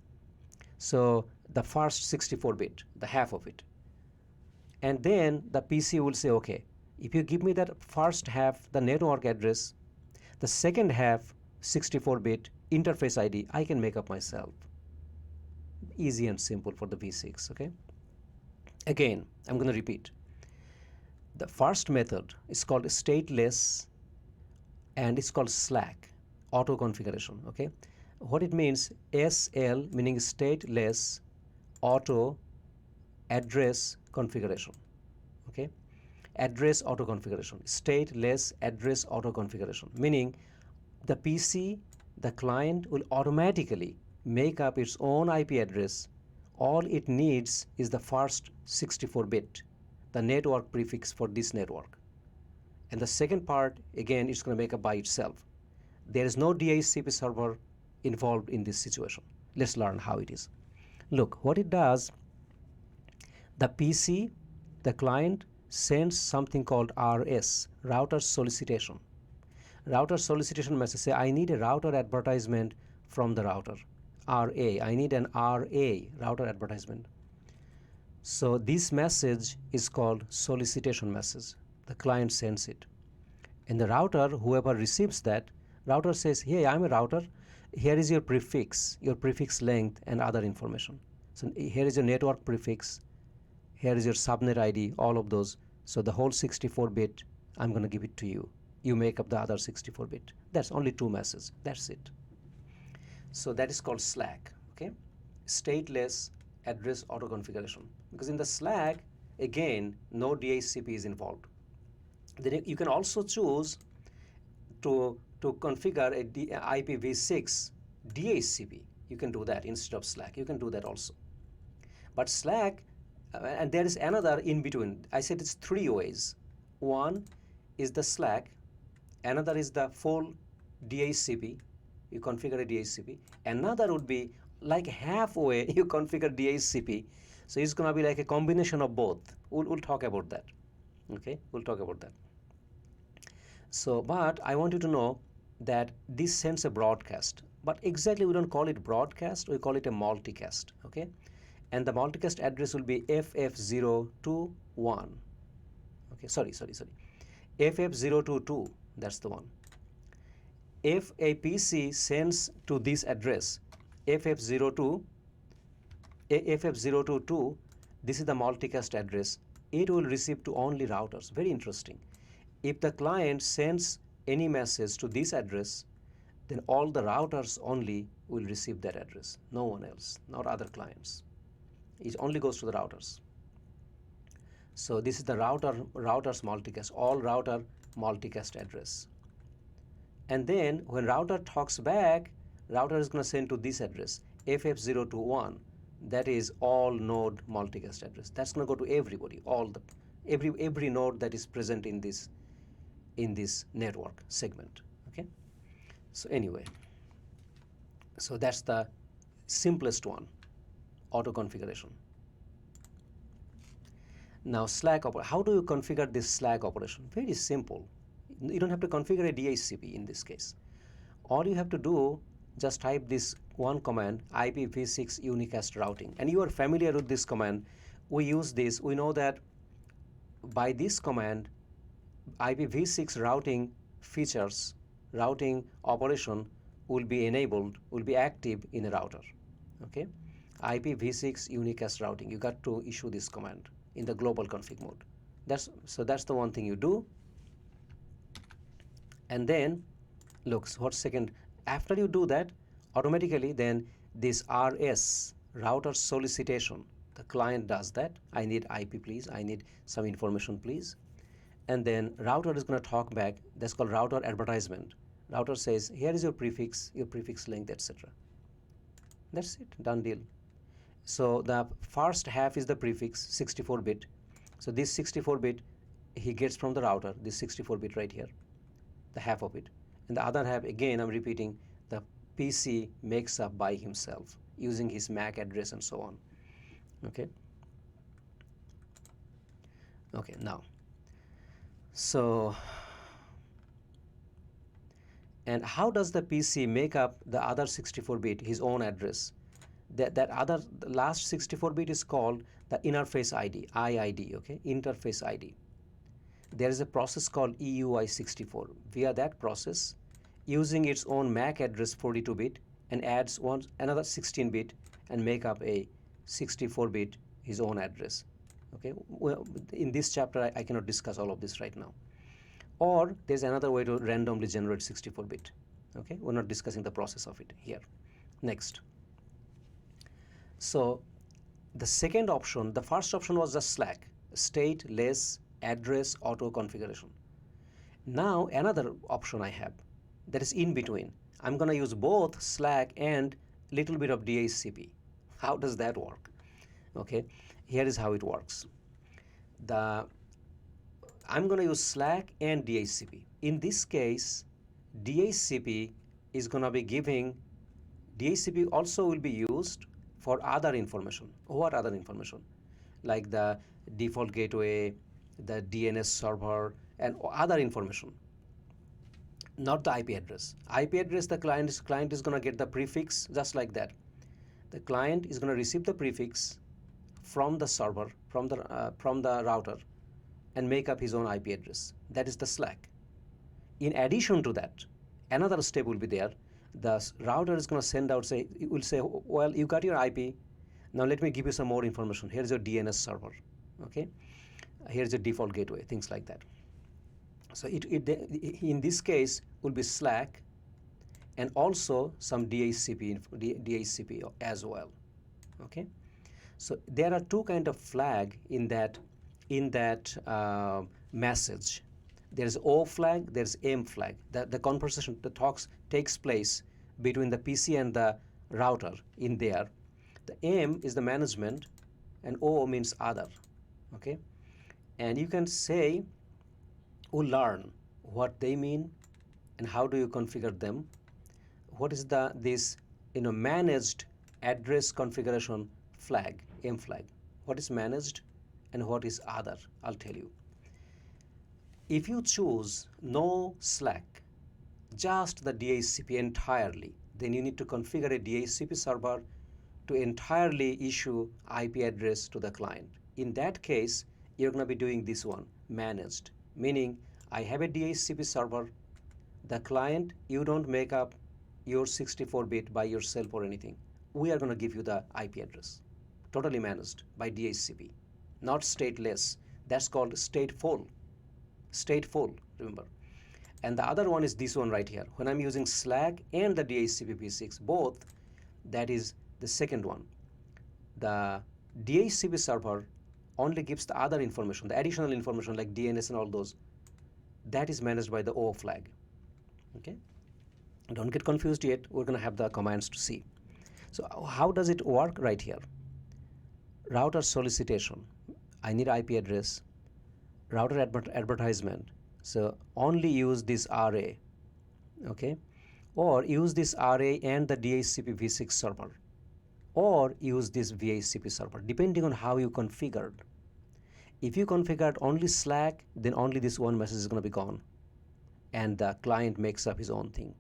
So the first 64-bit, the half of it. And then the PC will say, okay, if you give me that first half, the network address, the second half, 64-bit interface ID, I can make up myself. Easy and simple for the V6, okay? Again, I'm going to repeat. The first method is called stateless and it's called Slack, auto configuration, okay? What it means, SL meaning stateless auto address configuration, okay? Address auto configuration, stateless address auto configuration, meaning the PC, the client will automatically make up its own IP address. All it needs is the first 64-bit, the network prefix for this network. And the second part, again, it's going to make up by itself. There is no DHCP server involved in this situation. Let's learn how it is. Look, what it does, the PC, the client, sends something called RS, router solicitation. Router solicitation message say, I need a router advertisement from the router. RA, I need an RA, router advertisement. So this message is called solicitation message. The client sends it. And the router, whoever receives that, router says, hey, I'm a router. Here is your prefix length and other information. So here is your network prefix. Here is your subnet ID, all of those. So the whole 64-bit, I'm going to give it to you. You make up the other 64-bit. That's only 2 messages. That's it. So that is called Slack, okay? Stateless address auto configuration. Because in the Slack, again, no DHCP is involved. Then you can also choose to configure a IPv6 DHCP. You can do that instead of Slack. You can do that also. But Slack, and there is another in between. I said it's 3 ways. One is the Slack. Another is the full DHCP. You configure a DHCP. Another would be like halfway you configure DHCP. So it's going to be like a combination of both. We'll talk about that. Okay, we'll talk about that. So, but I want you to know that this sends a broadcast. But exactly we don't call it broadcast, we call it a multicast. Okay, and the multicast address will be FF021. Okay, sorry. FF022, that's the one. If a PC sends to this address, FF02, FF022, this is the multicast address, it will receive to only routers. Very interesting. If the client sends any message to this address, then all the routers only will receive that address. No one else, not other clients. It only goes to the routers. So this is the routers multicast, all router multicast address. And then when router talks back, router is going to send to this address, FF021. That is all node multicast address. That's going to go to everybody, every node that is present in this network segment. Okay. So anyway, so that's the simplest one, auto configuration. Now Slack how do you configure this Slack operation? Very simple. You don't have to configure a DHCP in this case. All you have to do, just type this one command, IPv6 unicast routing, and you are familiar with this command. We use this. We know that by this command IPv6 routing features, routing operation will be enabled, will be active in a router. Okay, IPv6 unicast routing. You got to issue this command in the global config mode. That's the one thing you do. And then look, what second after you do that, automatically then this RS, router solicitation, the client does that. I need IP please, I need some information please. And then router is going to talk back. That's called router advertisement. Router says, here is your prefix length, etc. That's it, done deal. So the first half is the prefix, 64-bit. So this 64-bit he gets from the router, this 64-bit right here, the half of it. And the other half, again, I'm repeating, the PC makes up by himself using his MAC address and so on. Okay. Okay, now. So, and how does the PC make up the other 64-bit, his own address? The last 64-bit is called the interface ID, IID, okay, interface ID. There is a process called EUI64. Via that process, using its own MAC address 42-bit and adds another 16-bit and make up a 64-bit his own address. Okay, well, in this chapter I cannot discuss all of this right now. Or there's another way to randomly generate 64-bit. Okay, we're not discussing the process of it here. Next. So the second option, the first option was just Slack, stateless address auto configuration. Now another option I have that is in between. I'm going to use both Slack and little bit of DHCP. How does that work? Okay, here is how it works. I'm going to use Slack and DHCP. In this case, DHCP is going to be giving, DHCP also will be used for other information. What other information? Like the default gateway, the DNS server, and other information. Not the IP address. IP address, the client is going to get the prefix just like that. The client is going to receive the prefix from the server, from the router, and make up his own IP address. That is the Slack. In addition to that, another step will be there. The router is going to send out, it will say, well, you got your IP. Now let me give you some more information. Here's your DNS server. Okay, here's your default gateway, things like that. So in this case will be Slack and also some DHCP as well. Okay, so there are two kind of flag in that message. There's O flag, there's M flag. The conversation, the talks takes place between the PC and the router in there. The M is the management and O means other. Okay, and you can say, we'll learn what they mean and how do you configure them. What is this managed address configuration flag, M flag? What is managed and what is other? I'll tell you. If you choose no Slack, just the DHCP entirely, then you need to configure a DHCP server to entirely issue IP address to the client. In that case, you're going to be doing this one, managed, meaning I have a DHCP server, the client, you don't make up your 64-bit by yourself or anything. We are going to give you the IP address, totally managed by DHCP, not stateless. That's called stateful, remember. And the other one is this one right here. When I'm using Slack and the DHCP P6, both, that is the second one. The DHCP server only gives the other information, the additional information like DNS and all those. That is managed by the O flag. Okay, don't get confused yet. We're going to have the commands to see. So how does it work right here? Router solicitation. I need IP address. Router advertisement. So only use this array. Okay, or use this array and the DHCP v6 server, or use this DHCP server, depending on how you configured. If you configured only Slack, then only this one message is going to be gone and the client makes up his own thing.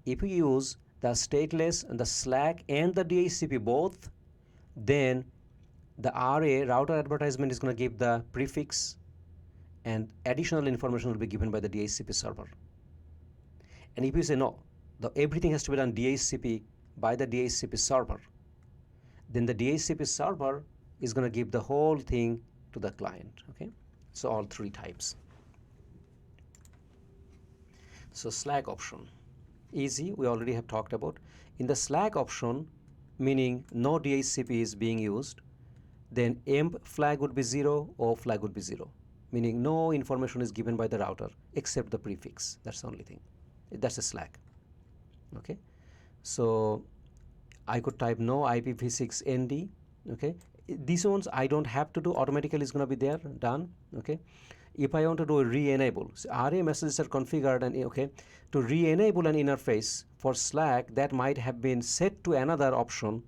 If you use the stateless and the Slack and the DHCP both, then the array router advertisement is going to give the prefix and additional information will be given by the DHCP server. And if you say no, everything has to be done DHCP by the DHCP server, then the DHCP server is going to give the whole thing to the client. Okay, so all three types. So Slack option, easy, we already have talked about. In the Slack option, meaning no DHCP is being used, then emp flag would be 0, O flag would be 0, meaning no information is given by the router except the prefix. That's the only thing. That's a Slack. Okay, so I could type no IPv6 ND. Okay, these ones I don't have to do, automatically is going to be there, done. Okay, if I want to do a re-enable, so RA messages are configured, and okay, to re-enable an interface for Slack, that might have been set to another option.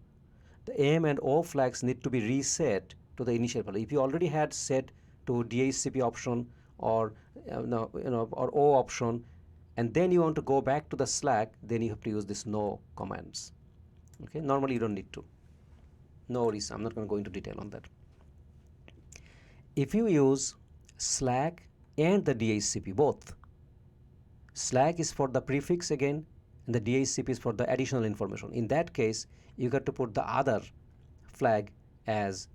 The M and O flags need to be reset to the initial value. If you already had set to DHCP option or no, or O option, and then you want to go back to the Slack, then you have to use this no commands. Okay, normally you don't need to. No worries, I'm not going to go into detail on that. If you use Slack and the DHCP both, Slack is for the prefix again, and the DHCP is for the additional information. In that case, you got to put the other flag as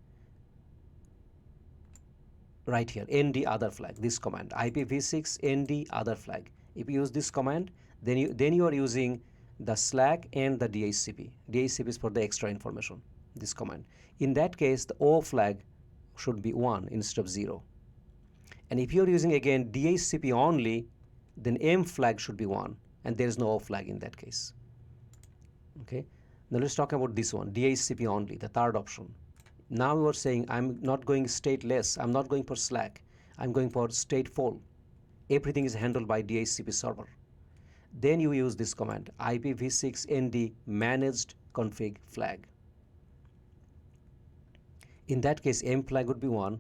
right here, ND other flag, this command, IPv6 ND other flag. If you use this command, then you are using the Slack and the DHCP. DHCP is for the extra information, this command. In that case, the O flag should be 1 instead of 0. And if you're using again DHCP only, then M flag should be 1, and there is no O flag in that case. Okay, now let's talk about this one, DHCP only, the third option. Now you are saying I'm not going stateless, I'm not going for Slack, I'm going for stateful. Everything is handled by DHCP server. Then you use this command, IPv6 ND managed config flag. In that case, M flag would be 1.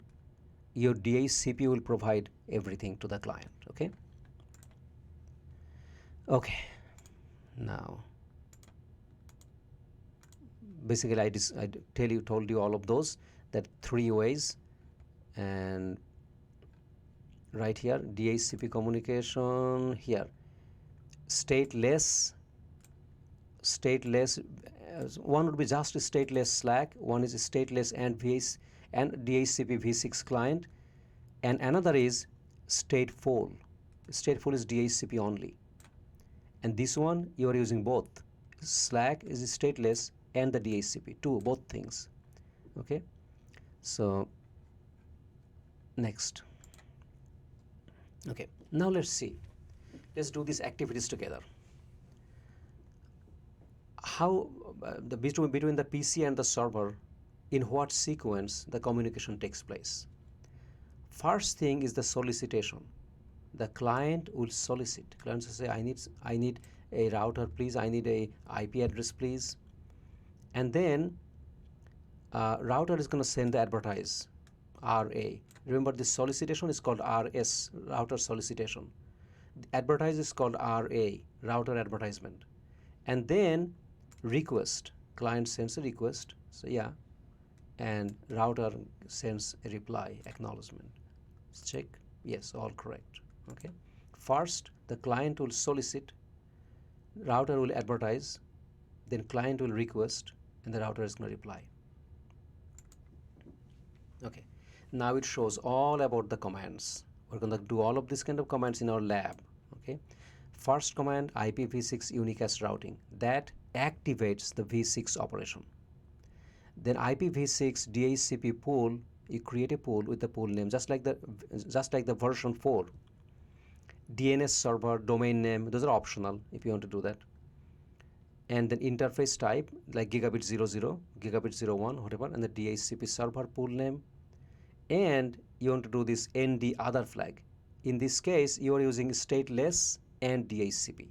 Your DHCP will provide everything to the client. Okay. Okay. Now, basically, I told you all of those, that 3 ways, and right here, DHCP communication here, stateless, one would be just stateless Slack, one is stateless and DHCP v6 client, and another is stateful. Stateful is DHCP only, and this one you are using both. Slack is stateless and the DHCP, both things. Okay, so next. Okay, now let's do these activities together. How between the PC and the server, in what sequence the communication takes place. First thing is the solicitation. The client will solicit. Clients will say, I need a router, please. I need a IP address, please. And then router is going to send the advertise, RA. Remember, this solicitation is called RS, router solicitation. The advertise is called RA, router advertisement. And then request, client sends a request, so yeah, and router sends a reply, acknowledgement. Let's check, yes, all correct. Okay, first the client will solicit, router will advertise, then client will request, and the router is going to reply. Okay, now it shows all about the commands. We're going to do all of these kind of commands in our lab. Okay, first command, IPv6 unicast routing, that activates the v6 operation. Then IPv6 DHCP pool, you create a pool with the pool name, just like the version 4. DNS server, domain name, those are optional if you want to do that. And then interface type, like gigabit 00, gigabit 01, whatever, and the DHCP server pool name. And you want to do this ND other flag. In this case, you are using stateless and DHCP.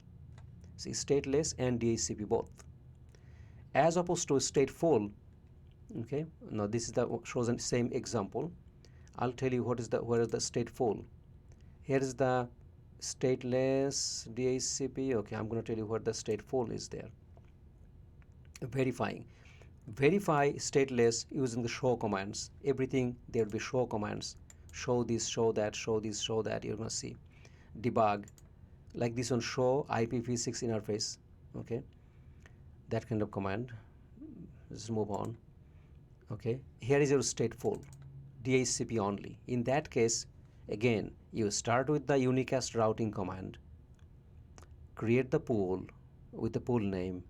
See, stateless and DHCP both. As opposed to stateful. Okay, now this is shows the same example. I'll tell you where is the stateful. Here is the stateless DHCP. Okay, I'm going to tell you where the stateful is there. Verify stateless using the show commands. Everything there will be show commands show this, show that, show this, show that. You're going to see debug, like this one, show IPv6 interface. Okay, that kind of command. Let's move on. Okay, here is your stateful DHCP only. In that case, again, you start with the unicast routing command, create the pool with the pool name,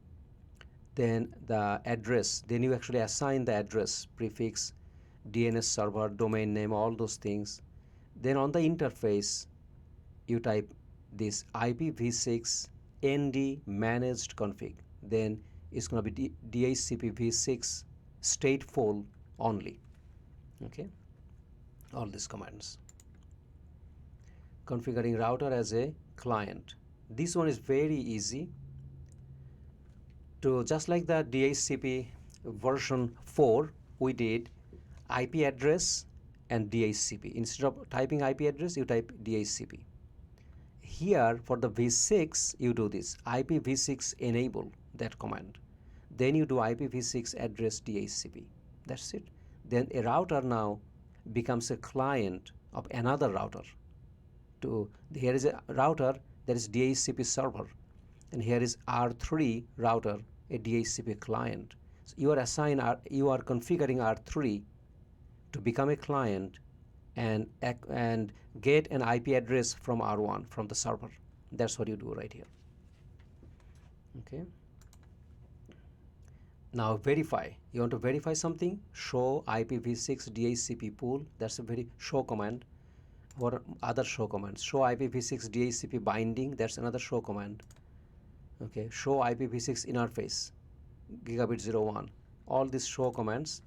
then the address, then you actually assign the address, prefix, DNS server, domain name, all those things. Then on the interface, you type this IPv6 ND managed config. Then it's going to be DHCP v6 stateful only. Okay, all these commands. Configuring router as a client. This one is very easy. To just like the DHCP version 4, we did IP address and DHCP. Instead of typing IP address, you type DHCP. Here for the v6, you do this IPv6 enable, that command. Then you do IPv6 address DHCP. That's it. Then a router now becomes a client of another router. Here is a router that is DHCP server, and here is R3 router, a DHCP client. So you are configuring R3 to become a client and get an IP address from R1 from the server. That's what you do right here. Okay. Now verify. You want to verify something? Show IPv6 DHCP pool. That's a very show command. Or other show commands. Show IPv6 DHCP binding. That's another show command. Okay. Show IPv6 interface. Gigabit 01. All these show commands.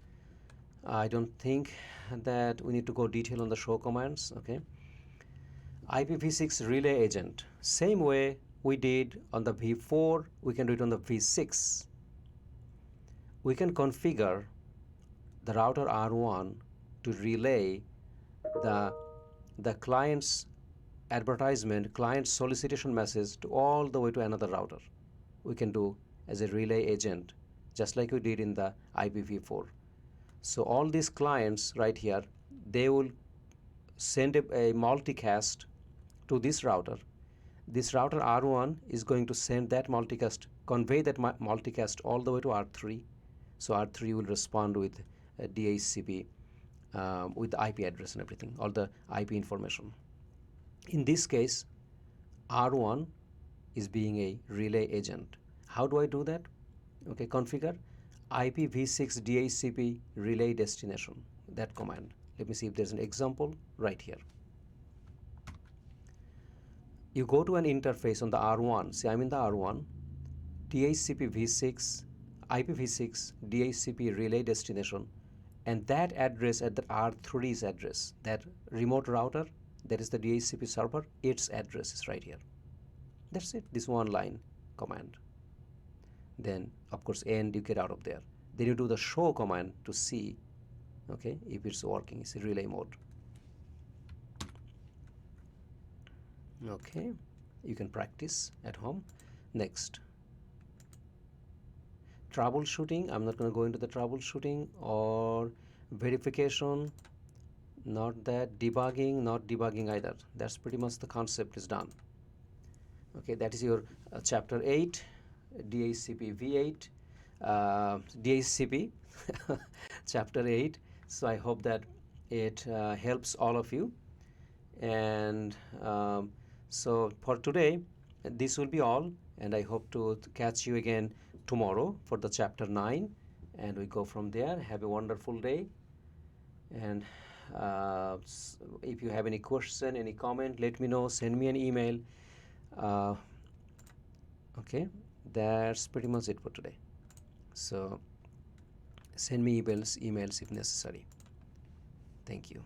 I don't think that we need to go detail on the show commands. Okay. IPv6 relay agent. Same way we did on the v4, we can do it on the v6. We can configure the router R1 to relay the client's advertisement, client solicitation message to all the way to another router. We can do as a relay agent, just like we did in the IPv4. So all these clients right here, they will send a multicast to this router. This router R1 is going to send that multicast, convey that multicast all the way to R3. So R3 will respond with a DHCP with the IP address and everything, all the IP information. In this case, R1 is being a relay agent. How do I do that? Okay, configure IPv6 DHCP relay destination, that command. Let me see if there's an example right here. You go to an interface on the R1. See, I'm in the R1. DHCP v6, IPv6 DHCP relay destination, and that address at the R3's address, that remote router, that is the DHCP server, its address is right here. That's it, this one line command. Then of course end, you get out of there. Then you do the show command to see, okay, if it's working. It's a relay mode. Okay, you can practice at home. Next, troubleshooting. I'm not going to go into the troubleshooting or verification, not that. Debugging, not debugging either. That's pretty much the concept is done. Okay, that is your chapter 8, DHCP V8, DHCP chapter 8. So I hope that it helps all of you. And so for today, this will be all, and I hope to catch you again tomorrow for the chapter 9, and we go from there. Have a wonderful day, and if you have any question, any comment, let me know. Send me an email. Okay, that's pretty much it for today. So send me emails if necessary. Thank you.